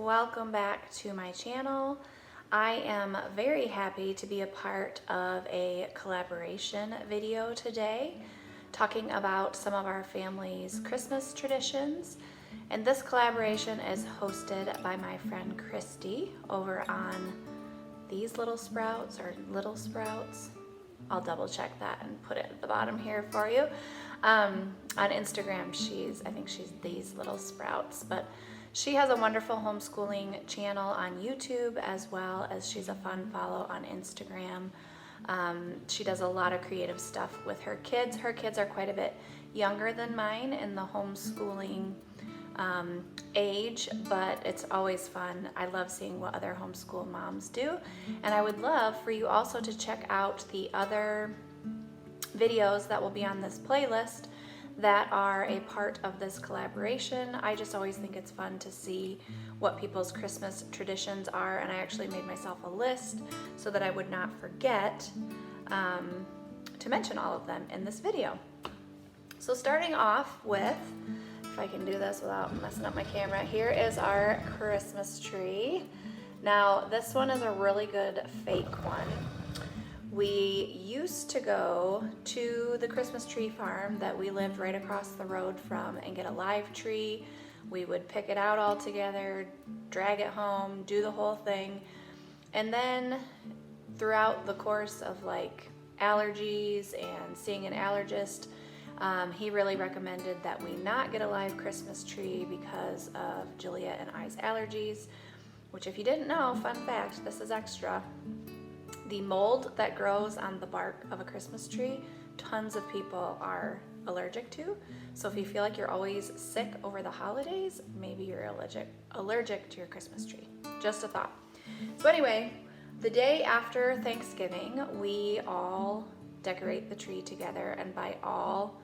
welcome back to my channel. I am very happy to be a part of a collaboration video today talking about some of our family's Christmas traditions. And this collaboration is hosted by my friend Christy over on these little sprouts or little sprouts. I'll double check that and put it at the bottom here for you. On Instagram, I think she's these little sprouts, but she has a wonderful homeschooling channel on YouTube, as well as she's a fun follow on Instagram. She does a lot of creative stuff with her kids. Her kids are quite a bit younger than mine in the homeschooling age, but it's always fun. I love seeing what other homeschool moms do, and I would love for you also to check out the other videos that will be on this playlist that are a part of this collaboration. I just always think it's fun to see what people's Christmas traditions are, and I actually made myself a list so that I would not forget to mention all of them in this video. So starting off with, if I can do this without messing up my camera, here is our Christmas tree. Now this one is a really good fake one. We used to go to the Christmas tree farm that we lived right across the road from and get a live tree. We would pick it out all together, drag it home, do the whole thing. And then throughout the course of like allergies and seeing an allergist, he really recommended that we not get a live Christmas tree because of Juliet and I's allergies, which if you didn't know, fun fact, this is extra. The mold that grows on the bark of a Christmas tree, tons of people are allergic to. So if you feel like you're always sick over the holidays, maybe you're allergic to your Christmas tree. Just a thought. So anyway, the day after Thanksgiving, we all decorate the tree together, and by all,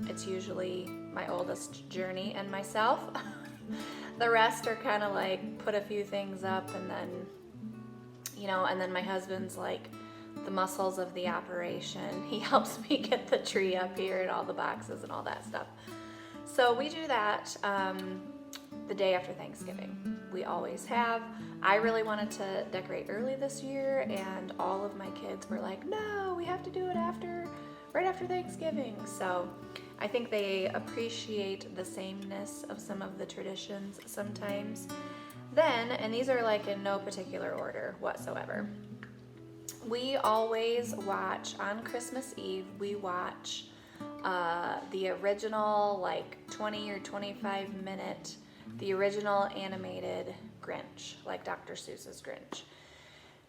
it's usually my oldest, Journey, and myself. The rest are kind of like put a few things up, and then and then my husband's like the muscles of the operation. He helps me get the tree up here and all the boxes and all that stuff. So we do that the day after Thanksgiving. We always have. I really wanted to decorate early this year, and all of my kids were like, no, we have to do it right after Thanksgiving. So I think they appreciate the sameness of some of the traditions sometimes. Then, and these are like in no particular order whatsoever, we always watch on Christmas Eve, we watch the original like 20 or 25 minute, the original animated Grinch, like Dr. Seuss's Grinch.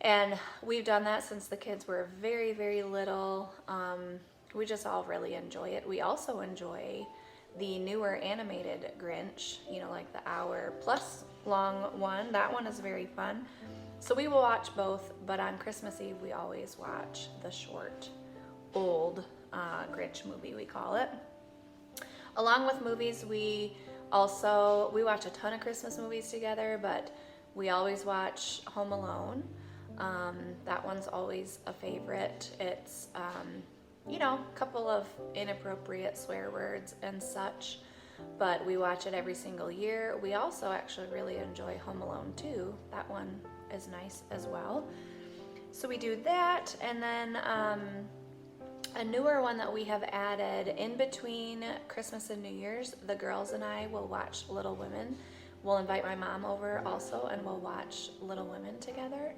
And we've done that since the kids were very, very little. We just all really enjoy it. We also enjoy the newer animated Grinch, like the hour plus long one. That one is very fun. So we will watch both, but on Christmas Eve we always watch the short, old Grinch movie, we call it. Along with movies, we watch a ton of Christmas movies together, but we always watch Home Alone. That one's always a favorite. It's a couple of inappropriate swear words and such, but we watch it every single year. We also actually really enjoy Home Alone 2. That one is nice as well. So we do that, and then a newer one that we have added in between Christmas and New Year's, the girls and I will watch Little Women. We'll invite my mom over also, and we'll watch Little Women together.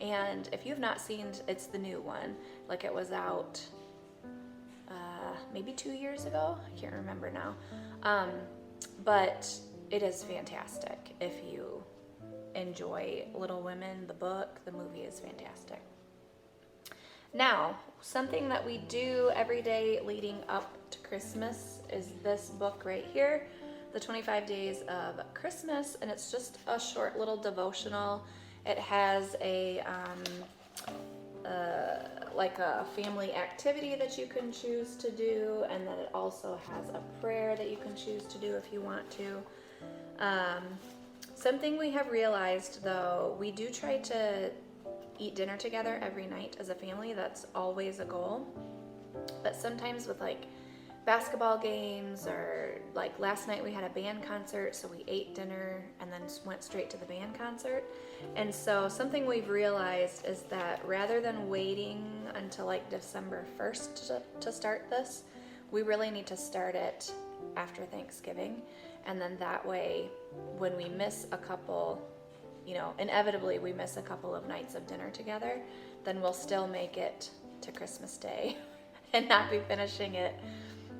And if you've not seen, it's the new one. Like, it was out maybe 2 years ago. I can't remember now. But it is fantastic. If you enjoy Little Women, the book, the movie is fantastic. Now, something that we do every day leading up to Christmas is this book right here, The 25 Days of Christmas, and it's just a short little devotional. It has like a family activity that you can choose to do, and then it also has a prayer that you can choose to do if you want to. Something we have realized, though, we do try to eat dinner together every night as a family. That's always a goal. But sometimes with like basketball games, or like last night we had a band concert, so we ate dinner and then went straight to the band concert. And so something we've realized is that rather than waiting until like December 1st to start this, we really need to start it after Thanksgiving. And then that way, when we miss a couple, inevitably we miss a couple of nights of dinner together, then we'll still make it to Christmas Day and not be finishing it,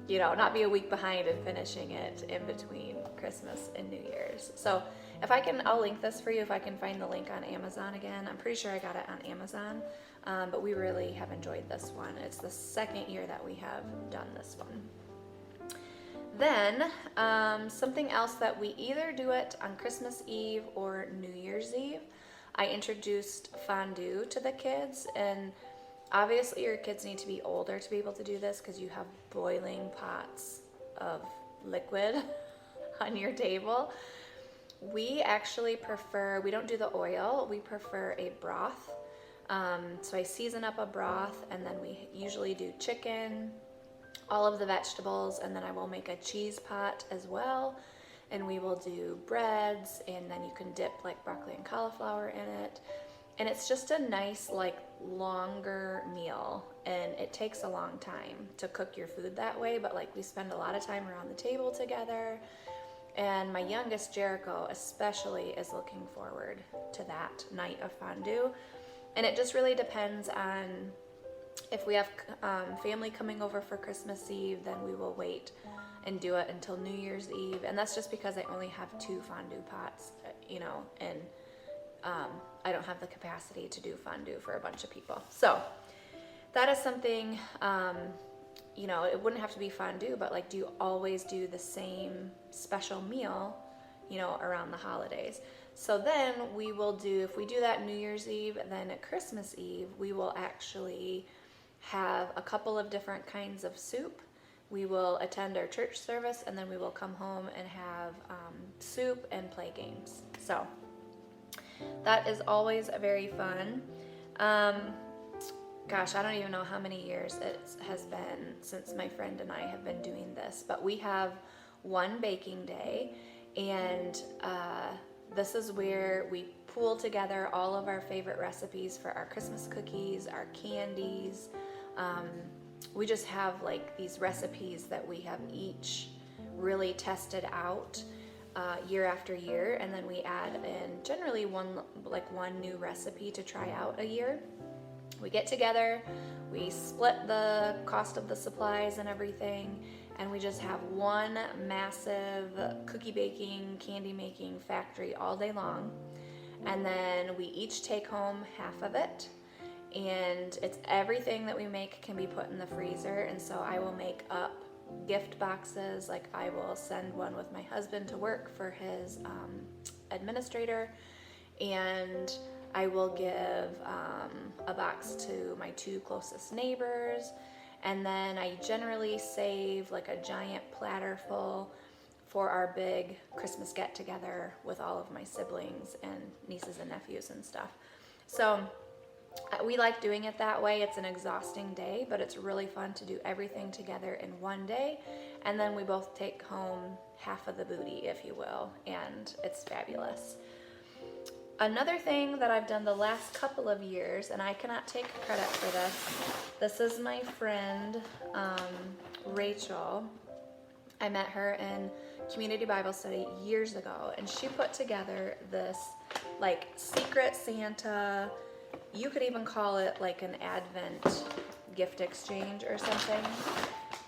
not be a week behind and finishing it in between Christmas and New Year's. So I'll link this for you if I can find the link on Amazon again. I'm pretty sure I got it on Amazon, but we really have enjoyed this one. It's the second year that we have done this one. Then something else that we either do it on Christmas Eve or New Year's Eve, I introduced fondue to the kids. And obviously your kids need to be older to be able to do this because you have boiling pots of liquid on your table. We actually we don't do the oil, we prefer a broth. So I season up a broth, and then we usually do chicken, all of the vegetables, and then I will make a cheese pot as well, and we will do breads, and then you can dip like broccoli and cauliflower in it. And it's just a nice like longer meal, and it takes a long time to cook your food that way, but like we spend a lot of time around the table together. And my youngest, Jericho, especially is looking forward to that night of fondue. And it just really depends on if we have family coming over for Christmas Eve, then we will wait and do it until New Year's Eve. And that's just because I only have 2 fondue pots, and I don't have the capacity to do fondue for a bunch of people. So that is something, it wouldn't have to be fondue, but like, do you always do the same special meal, around the holidays? So then we will if we do that New Year's Eve, then at Christmas Eve, we will actually have a couple of different kinds of soup. We will attend our church service, and then we will come home and have soup and play games. So that is always very fun. Gosh, I don't even know how many years it has been since my friend and I have been doing this, but we have one baking day, and this is where we pool together all of our favorite recipes for our Christmas cookies, our candies. We just have like these recipes that we have each really tested out year after year, and then we add in generally one new recipe to try out a year. We get together, we split the cost of the supplies and everything, and we just have one massive cookie baking, candy making factory all day long. And then we each take home half of it, and it's everything that we make can be put in the freezer. And so I will make up gift boxes. Like, I will send one with my husband to work for his administrator, and I will give a box to my 2 closest neighbors, and then I generally save like a giant platter full for our big Christmas get-together with all of my siblings and nieces and nephews and stuff. So we like doing it that way. It's an exhausting day, but it's really fun to do everything together in one day, and then we both take home half of the booty, if you will, and it's fabulous. Another thing that I've done the last couple of years, and I cannot take credit for this is my friend Rachel. I met her in community Bible study years ago, and she put together this like secret Santa, you could even call it like an Advent gift exchange or something.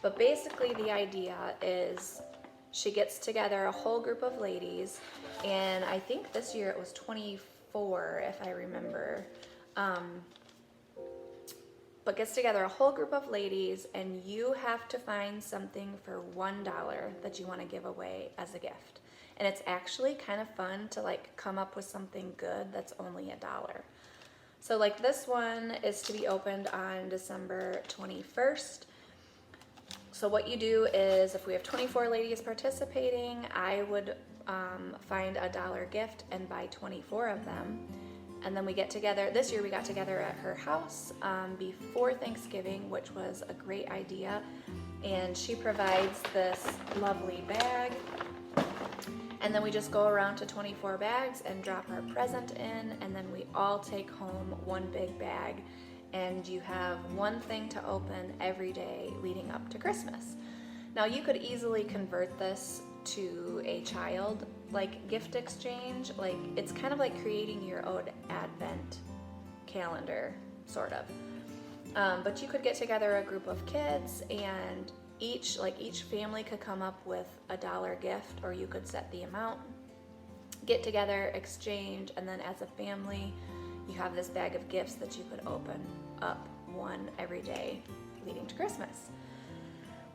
But basically the idea is she gets together a whole group of ladies, and I think this year it was 24 if I remember, but gets together a whole group of ladies, and you have to find something for $1 that you want to give away as a gift. And it's actually kind of fun to like come up with something good that's only $1. So like this one is to be opened on December 21st. So what you do is, if we have 24 ladies participating, I would find $1 gift and buy 24 of them. And then we get together. This year we got together at her house before Thanksgiving, which was a great idea. and she provides this lovely bag. And then we just go around to 24 bags and drop our present in, and then we all take home one big bag, and you have one thing to open every day leading up to Christmas. Now you could easily convert this to a child like gift exchange. Like, it's kind of like creating your own advent calendar, sort of. But you could get together a group of kids, and each family could come up with $1 gift, or you could set the amount, get together, exchange, and then as a family you have this bag of gifts that you could open up one every day leading to Christmas.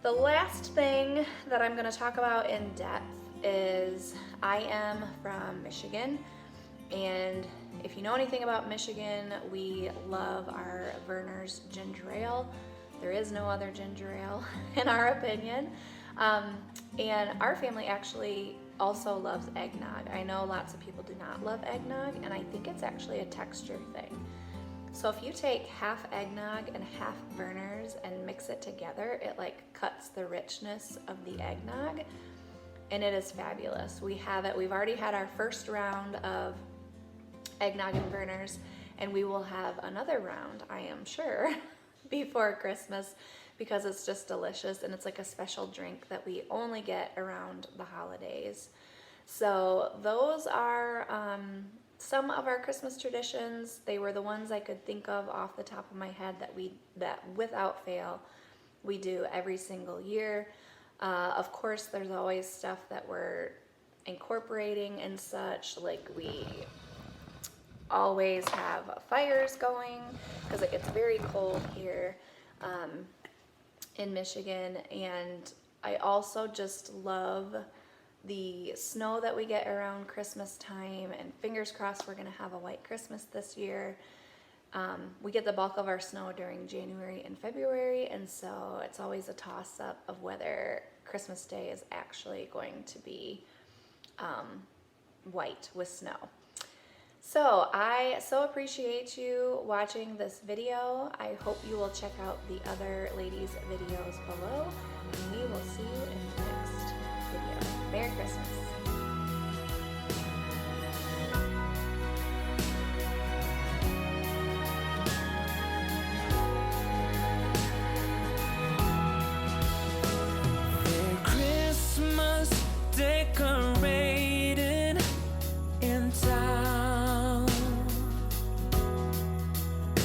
The last thing that I'm going to talk about in depth is I am from Michigan, and if you know anything about Michigan, we love our Verner's ginger ale. There is no other ginger ale in our opinion. And our family actually also loves eggnog. I know lots of people do not love eggnog, and I think it's actually a texture thing. So if you take half eggnog and half Verner's and mix it together, it like cuts the richness of the eggnog, and it is fabulous. We've already had our first round of eggnog and Verner's, and we will have another round, I am sure, before Christmas, because it's just delicious, and it's like a special drink that we only get around the holidays. So those are some of our Christmas traditions. They were the ones I could think of off the top of my head that without fail we do every single year. Of course, there's always stuff that we're incorporating and such, like we always have fires going because it gets very cold here in Michigan, and I also just love the snow that we get around Christmas time, and fingers crossed we're gonna have a white Christmas this year. We get the bulk of our snow during January and February, and so it's always a toss-up of whether Christmas Day is actually going to be white with snow. So I so appreciate you watching this video. I hope you will check out the other ladies' videos below, and we will see you in the next video. Merry Christmas.